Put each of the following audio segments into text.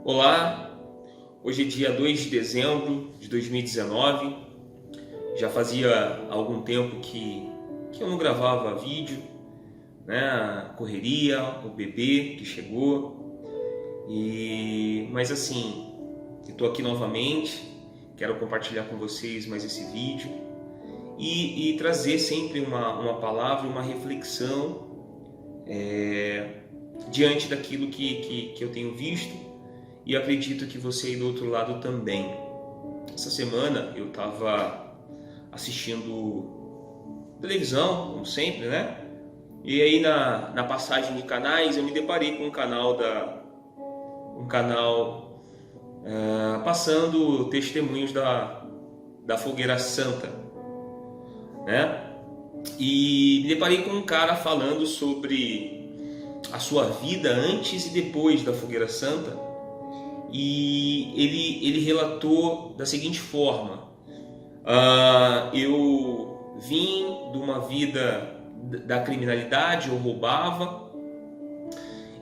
Olá, hoje é dia 2 de dezembro de 2019, já fazia algum tempo que eu não gravava vídeo, né? A correria, o bebê que chegou, mas assim, eu estou aqui novamente, quero compartilhar com vocês mais esse vídeo e trazer sempre uma palavra, uma reflexão diante daquilo que eu tenho visto. E acredito que você aí do outro lado também. Essa semana eu estava assistindo televisão, como sempre, né? E aí na passagem de canais eu me deparei com um canal passando testemunhos da Fogueira Santa, né? E me deparei com um cara falando sobre a sua vida antes e depois da Fogueira Santa. E ele relatou da seguinte forma: eu vim de uma vida da criminalidade, eu roubava,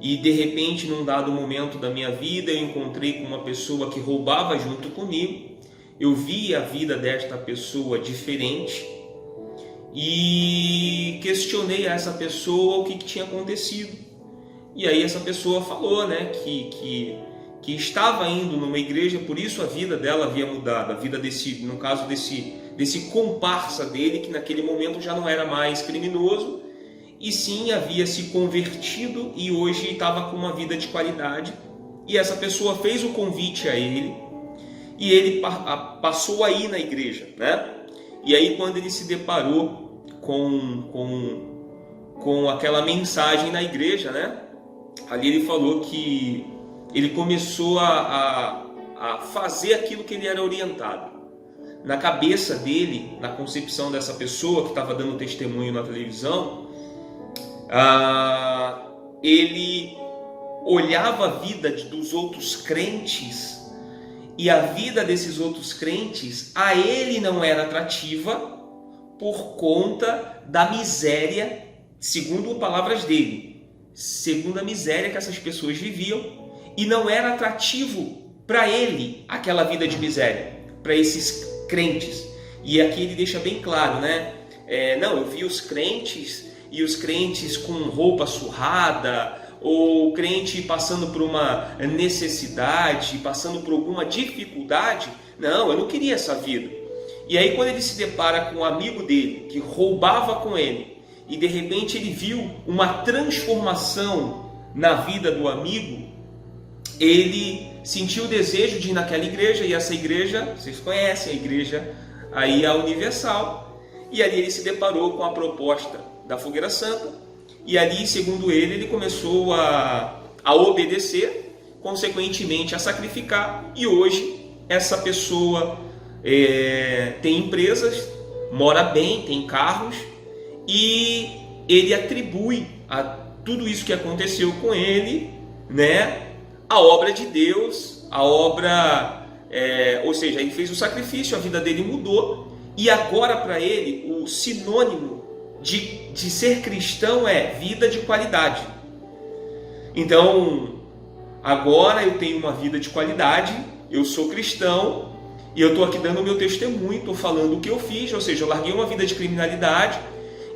e de repente num dado momento da minha vida eu encontrei com uma pessoa que roubava junto comigo. Eu vi a vida desta pessoa diferente e questionei a essa pessoa o que tinha acontecido. E aí essa pessoa falou, né, que estava indo numa igreja, por isso a vida dela havia mudado, a vida desse comparsa dele, que naquele momento já não era mais criminoso, e sim havia se convertido e hoje estava com uma vida de qualidade. E essa pessoa fez o convite a ele, e ele passou a ir na igreja, né? E aí quando ele se deparou com aquela mensagem na igreja, né? Ali ele falou que ele começou a fazer aquilo que ele era orientado. Na cabeça dele, na concepção dessa pessoa que estava dando testemunho na televisão, ele olhava a vida dos outros crentes, e a vida desses outros crentes a ele não era atrativa por conta da miséria, segundo palavras dele, segundo a miséria que essas pessoas viviam. E não era atrativo para ele aquela vida de miséria, para esses crentes. E aqui ele deixa bem claro, né? Não, eu vi os crentes, e os crentes com roupa surrada, ou o crente passando por uma necessidade, passando por alguma dificuldade. Não, eu não queria essa vida. E aí quando ele se depara com um amigo dele, que roubava com ele, e de repente ele viu uma transformação na vida do amigo, ele sentiu o desejo de ir naquela igreja, e essa igreja, vocês conhecem a igreja aí, a Universal, e ali ele se deparou com a proposta da Fogueira Santa, e ali, segundo ele começou a obedecer, consequentemente a sacrificar, e hoje essa pessoa tem empresas, mora bem, tem carros, e ele atribui a tudo isso que aconteceu com ele, né, a obra de Deus, a obra, ou seja, ele fez o sacrifício, a vida dele mudou, e agora para ele o sinônimo de ser cristão é vida de qualidade. Então, agora eu tenho uma vida de qualidade, eu sou cristão, e eu estou aqui dando o meu testemunho, estou falando o que eu fiz, ou seja, eu larguei uma vida de criminalidade,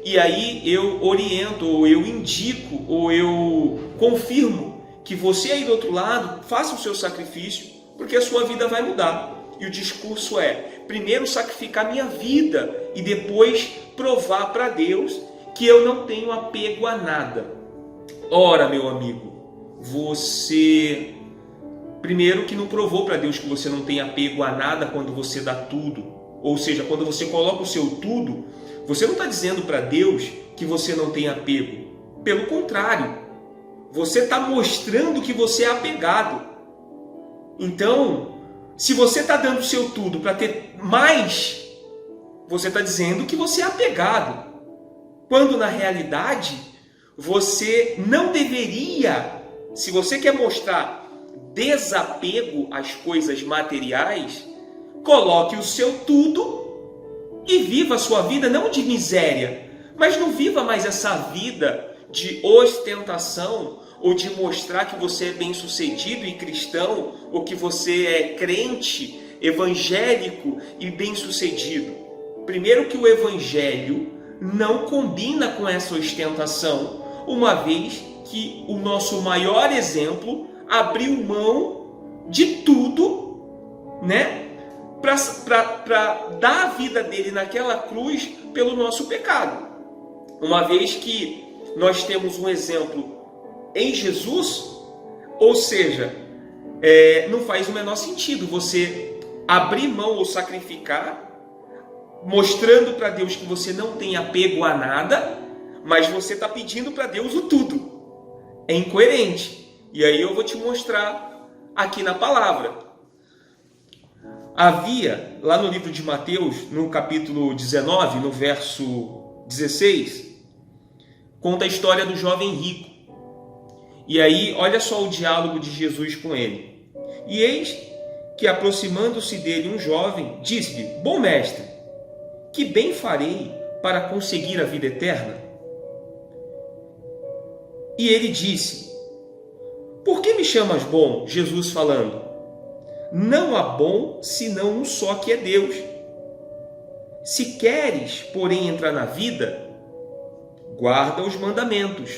e aí eu oriento, ou eu indico, ou eu confirmo que você aí do outro lado faça o seu sacrifício, porque a sua vida vai mudar. E o discurso é: primeiro sacrificar minha vida e depois provar para Deus que eu não tenho apego a nada. Ora, meu amigo, você primeiro que não provou para Deus que você não tem apego a nada quando você dá tudo. Ou seja, quando você coloca o seu tudo, você não está dizendo para Deus que você não tem apego. Pelo contrário, você está mostrando que você é apegado. Então, se você está dando o seu tudo para ter mais, você está dizendo que você é apegado. Quando na realidade, você não deveria, se você quer mostrar desapego às coisas materiais, coloque o seu tudo e viva a sua vida não de miséria, mas não viva mais essa vida de ostentação ou de mostrar que você é bem-sucedido e cristão, ou que você é crente, evangélico e bem-sucedido. Primeiro que o evangelho não combina com essa ostentação, uma vez que o nosso maior exemplo abriu mão de tudo, né, para dar a vida dele naquela cruz pelo nosso pecado. Uma vez que nós temos um exemplo em Jesus, ou seja, não faz o menor sentido você abrir mão ou sacrificar, mostrando para Deus que você não tem apego a nada, mas você está pedindo para Deus o tudo. É incoerente. E aí eu vou te mostrar aqui na palavra. Havia, lá no livro de Mateus, no capítulo 19, no verso 16, conta a história do jovem rico. E aí, olha só o diálogo de Jesus com ele. E eis que, aproximando-se dele um jovem, disse-lhe: Bom mestre, que bem farei para conseguir a vida eterna? E ele disse: Por que me chamas bom? Jesus falando: Não há bom senão um só, que é Deus. Se queres, porém, entrar na vida, guarda os mandamentos.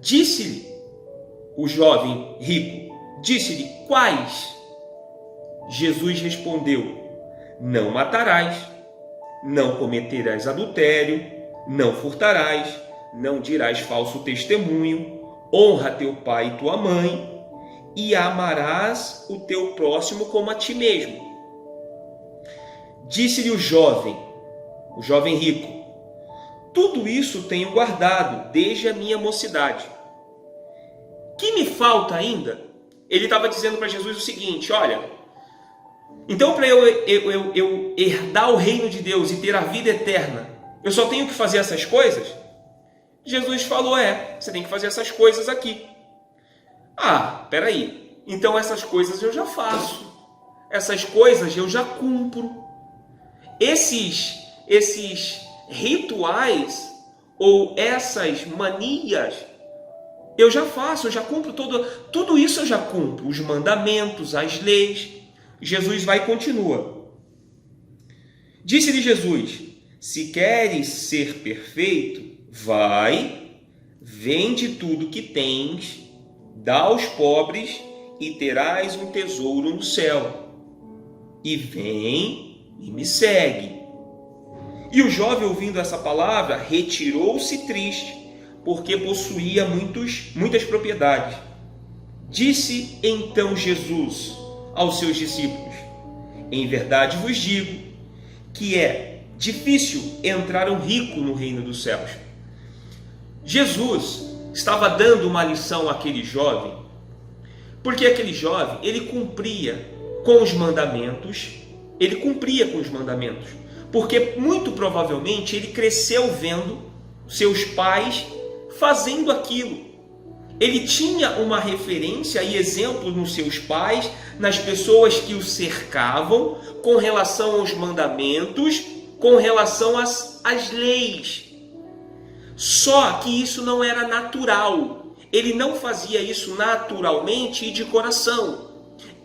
Disse-lhe o jovem rico, disse-lhe: Quais? Jesus respondeu: Não matarás, não cometerás adultério, não furtarás, não dirás falso testemunho, honra teu pai e tua mãe, e amarás o teu próximo como a ti mesmo. Disse-lhe o jovem rico: Tudo isso tenho guardado desde a minha mocidade. Que me falta ainda? Ele estava dizendo para Jesus o seguinte: olha, então para eu herdar o reino de Deus e ter a vida eterna, eu só tenho que fazer essas coisas? Jesus falou: você tem que fazer essas coisas aqui. Ah, peraí, então essas coisas eu já faço, essas coisas eu já cumpro. Esses rituais ou essas manias eu já faço, eu já cumpro tudo isso, eu já cumpro, os mandamentos, as leis. Jesus vai e continua. Disse-lhe Jesus: Se queres ser perfeito, vai, vende tudo que tens, dá aos pobres e terás um tesouro no céu. E vem e me segue. E o jovem, ouvindo essa palavra, retirou-se triste, porque possuía muitas propriedades. Disse então Jesus aos seus discípulos: Em verdade vos digo que é difícil entrar um rico no reino dos céus. Jesus estava dando uma lição àquele jovem, porque aquele jovem, ele cumpria com os mandamentos, porque muito provavelmente ele cresceu vendo seus pais fazendo aquilo. Ele tinha uma referência e exemplo nos seus pais, nas pessoas que o cercavam, com relação aos mandamentos, com relação às leis. Só que isso não era natural. Ele não fazia isso naturalmente e de coração.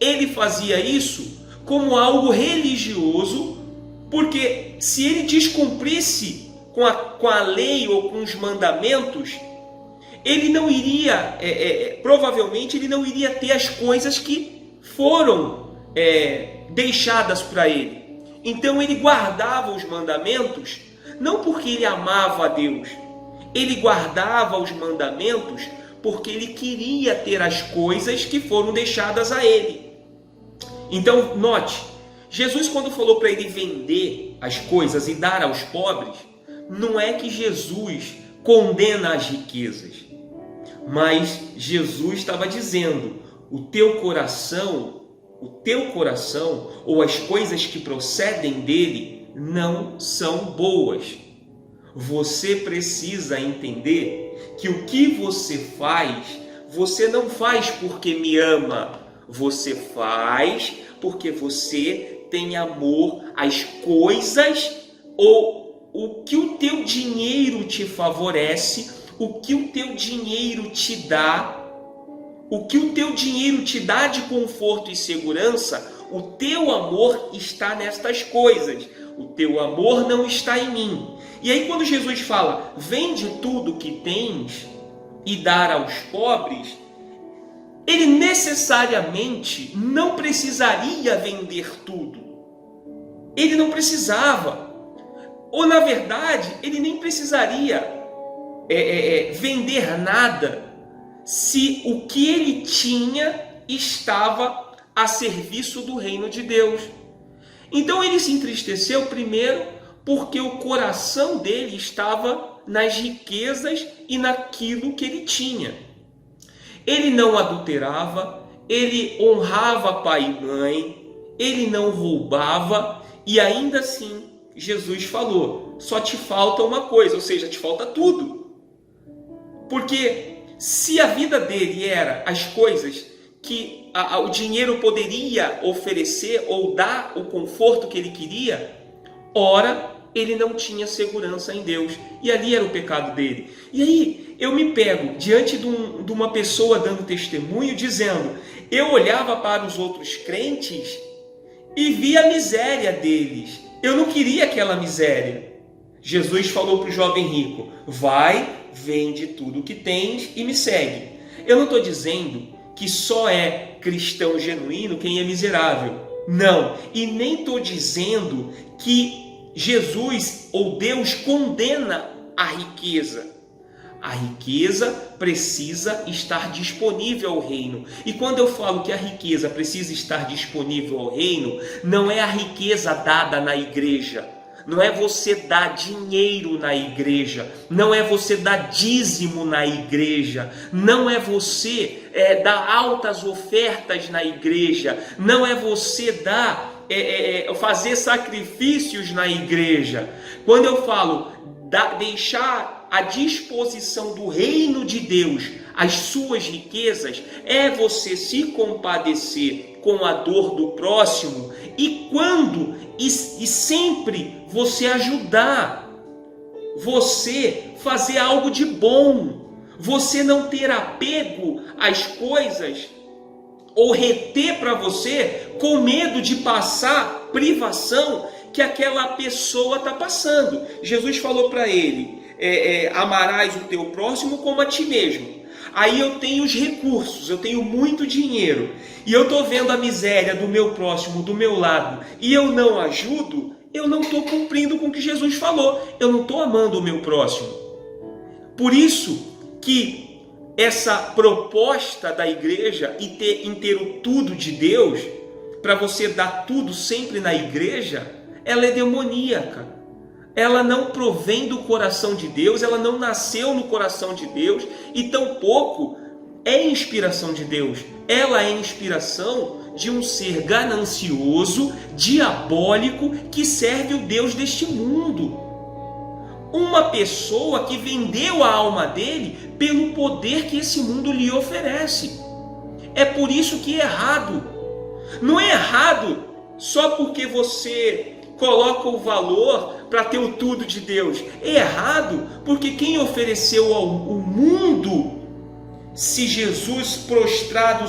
Ele fazia isso como algo religioso, porque se ele descumprisse com a lei ou com os mandamentos, ele não iria, provavelmente ele não iria ter as coisas que foram deixadas para ele. Então ele guardava os mandamentos, não porque ele amava a Deus, ele guardava os mandamentos porque ele queria ter as coisas que foram deixadas a ele. Então, note, Jesus, quando falou para ele vender as coisas e dar aos pobres, não é que Jesus condena as riquezas, mas Jesus estava dizendo: o teu coração ou as coisas que procedem dele não são boas. Você precisa entender que o que você faz, você não faz porque me ama, você faz porque você tem amor às coisas ou o que o teu dinheiro te favorece, o que o teu dinheiro te dá, o que o teu dinheiro te dá de conforto e segurança, o teu amor está nestas coisas. O teu amor não está em mim. E aí quando Jesus fala, vende tudo que tens e dar aos pobres, ele necessariamente não precisaria vender tudo. Ele não precisava. Ou na verdade, ele nem precisaria vender nada se o que ele tinha estava a serviço do reino de Deus. Então ele se entristeceu primeiro porque o coração dele estava nas riquezas e naquilo que ele tinha. Ele não adulterava, ele honrava pai e mãe, ele não roubava, e ainda assim Jesus falou, só te falta uma coisa, ou seja, te falta tudo. Porque se a vida dele era as coisas que o dinheiro poderia oferecer ou dar o conforto que ele queria, ora, ele não tinha segurança em Deus. E ali era o pecado dele. E aí eu me pego diante de uma pessoa dando testemunho, dizendo, eu olhava para os outros crentes e via a miséria deles. Eu não queria aquela miséria. Jesus falou para o jovem rico, vai, vende tudo o que tens e me segue. Eu não estou dizendo que só é cristão genuíno quem é miserável. Não. E nem estou dizendo que Jesus ou Deus condena a riqueza. A riqueza precisa estar disponível ao reino. E quando eu falo que a riqueza precisa estar disponível ao reino, não é a riqueza dada na igreja. Não é você dar dinheiro na igreja, não é você dar dízimo na igreja, não é você dar altas ofertas na igreja, não é você fazer sacrifícios na igreja. Quando eu falo deixar à disposição do reino de Deus as suas riquezas, é você se compadecer com a dor do próximo e sempre você ajudar, você fazer algo de bom, você não ter apego às coisas ou reter para você com medo de passar privação que aquela pessoa está passando. Jesus falou para ele, amarás o teu próximo como a ti mesmo. Aí eu tenho os recursos, eu tenho muito dinheiro, e eu estou vendo a miséria do meu próximo, do meu lado, e eu não ajudo, eu não estou cumprindo com o que Jesus falou, eu não estou amando o meu próximo. Por isso que essa proposta da igreja em ter o tudo de Deus, para você dar tudo sempre na igreja, ela é demoníaca. Ela não provém do coração de Deus, ela não nasceu no coração de Deus e tampouco é inspiração de Deus. Ela é inspiração de um ser ganancioso, diabólico, que serve o Deus deste mundo. Uma pessoa que vendeu a alma dele pelo poder que esse mundo lhe oferece. É por isso que é errado. Não é errado só porque você coloca o valor para ter o tudo de Deus. É errado porque quem ofereceu ao mundo, se Jesus prostrado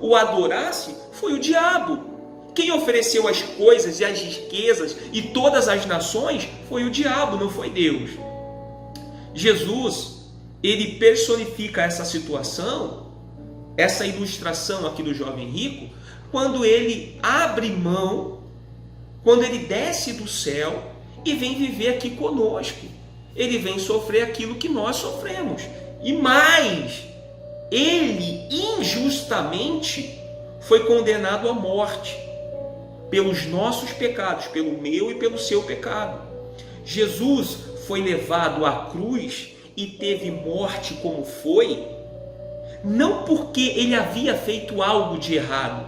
o adorasse, foi o diabo. Quem ofereceu as coisas e as riquezas e todas as nações foi o diabo, não foi Deus. Jesus, ele personifica essa situação, essa ilustração aqui do jovem rico, quando ele abre mão, quando ele desce do céu e vem viver aqui conosco. Ele vem sofrer aquilo que nós sofremos. E mais, ele injustamente foi condenado à morte pelos nossos pecados, pelo meu e pelo seu pecado. Jesus foi levado à cruz e teve morte como foi, não porque ele havia feito algo de errado,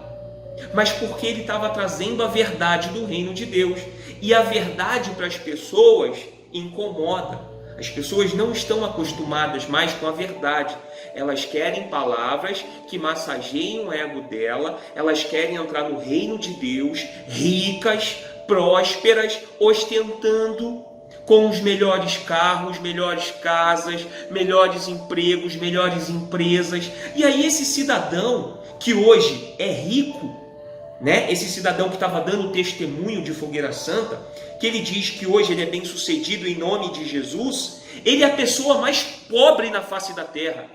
mas porque ele estava trazendo a verdade do reino de Deus. E a verdade para as pessoas incomoda. As pessoas não estão acostumadas mais com a verdade. Elas querem palavras que massageiem o ego dela. Elas querem entrar no reino de Deus, ricas, prósperas, ostentando. com os melhores carros, melhores casas, melhores empregos, melhores empresas. E aí esse cidadão que hoje é rico, né? Esse cidadão que estava dando testemunho de Fogueira Santa, que ele diz que hoje ele é bem sucedido em nome de Jesus, ele é a pessoa mais pobre na face da terra.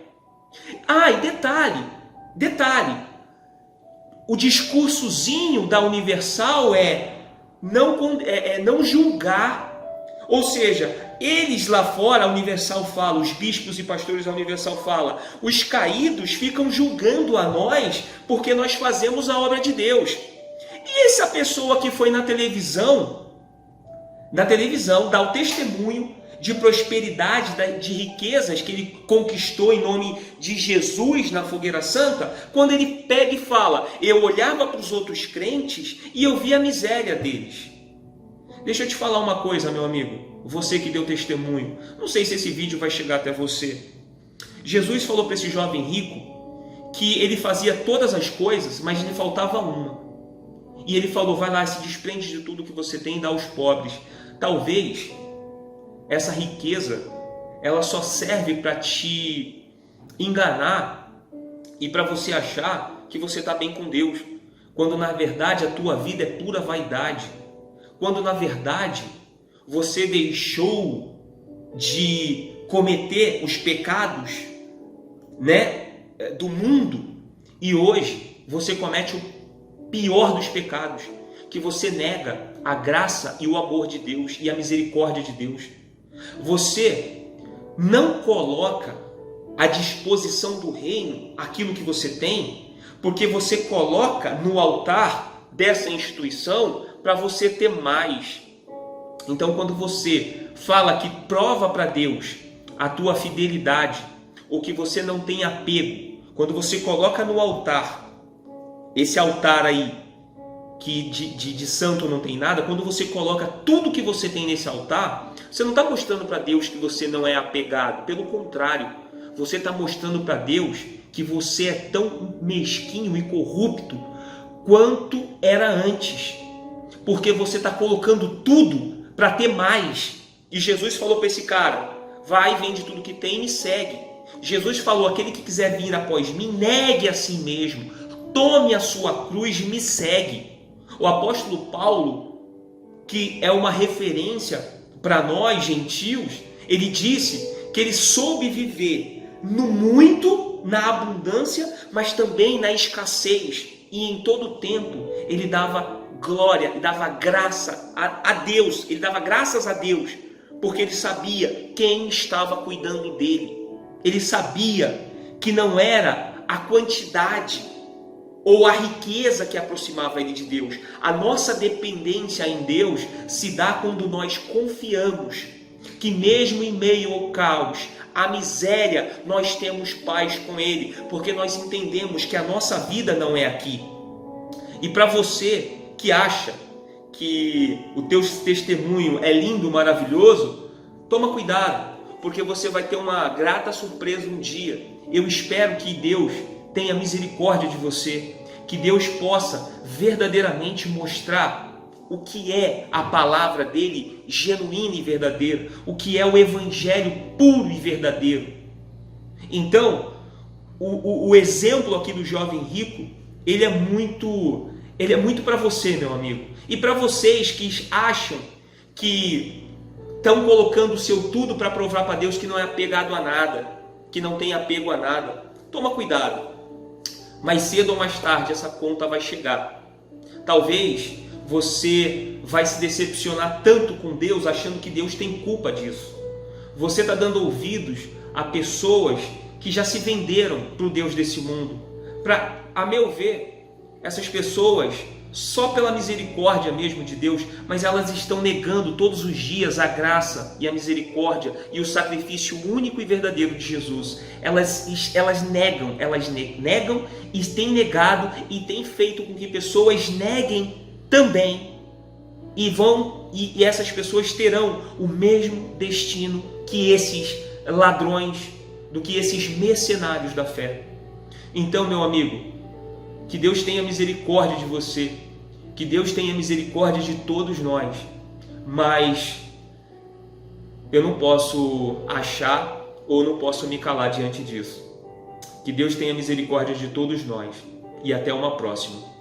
Ah, e detalhe, o discursozinho da Universal é não julgar. Ou seja, eles lá fora, a Universal fala, os bispos e pastores da Universal fala, os caídos ficam julgando a nós porque nós fazemos a obra de Deus. E essa pessoa que foi na televisão dá o testemunho de prosperidade, de riquezas que ele conquistou em nome de Jesus na Fogueira Santa, quando ele pega e fala, eu olhava para os outros crentes e eu via a miséria deles. Deixa eu te falar uma coisa, meu amigo, você que deu testemunho, não sei se esse vídeo vai chegar até você. Jesus falou para esse jovem rico que ele fazia todas as coisas, mas lhe faltava uma. E ele falou, vai lá, se desprende de tudo que você tem e dá aos pobres. Talvez essa riqueza, ela só serve para te enganar e para você achar que você está bem com Deus, quando na verdade a tua vida é pura vaidade. Quando na verdade você deixou de cometer os pecados, né, do mundo, e hoje você comete o pior dos pecados, que você nega a graça e o amor de Deus e a misericórdia de Deus. Você não coloca à disposição do reino aquilo que você tem, porque você coloca no altar dessa instituição para você ter mais. Então, quando você fala que prova para Deus a tua fidelidade, ou que você não tem apego, quando você coloca no altar, esse altar aí, que de santo não tem nada, quando você coloca tudo que você tem nesse altar, você não está mostrando para Deus que você não é apegado. Pelo contrário, você está mostrando para Deus que você é tão mesquinho e corrupto quanto era antes. Porque você está colocando tudo para ter mais. E Jesus falou para esse cara, vai, vende tudo que tem e me segue. Jesus falou, aquele que quiser vir após mim, negue a si mesmo, tome a sua cruz e me segue. O apóstolo Paulo, que é uma referência para nós gentios, ele disse que ele soube viver no muito, na abundância, mas também na escassez. E em todo o tempo ele dava glória, ele dava graça a Deus, ele dava graças a Deus, porque ele sabia quem estava cuidando dele. Ele sabia que não era a quantidade ou a riqueza que aproximava ele de Deus. A nossa dependência em Deus se dá quando nós confiamos que mesmo em meio ao caos, à miséria, nós temos paz com Ele, porque nós entendemos que a nossa vida não é aqui. E para você que acha que o teu testemunho é lindo, maravilhoso, toma cuidado, porque você vai ter uma grata surpresa um dia. Eu espero que Deus tenha misericórdia de você, que Deus possa verdadeiramente mostrar o que é a palavra dele genuína e verdadeira, o que é o evangelho puro e verdadeiro. Então, o exemplo aqui do jovem rico, ele é muito para você, meu amigo. E para vocês que acham que estão colocando o seu tudo para provar para Deus que não é apegado a nada, que não tem apego a nada, toma cuidado. Mais cedo ou mais tarde essa conta vai chegar. Talvez você vai se decepcionar tanto com Deus achando que Deus tem culpa disso. Você está dando ouvidos a pessoas que já se venderam para o Deus desse mundo. A meu ver, essas pessoas, só pela misericórdia mesmo de Deus, mas elas estão negando todos os dias a graça e a misericórdia e o sacrifício único e verdadeiro de Jesus. Elas negam e têm negado e têm feito com que pessoas neguem também, e essas pessoas terão o mesmo destino que esses ladrões, do que esses mercenários da fé. Então, meu amigo, que Deus tenha misericórdia de você, que Deus tenha misericórdia de todos nós, mas eu não posso achar ou não posso me calar diante disso. Que Deus tenha misericórdia de todos nós e até uma próxima.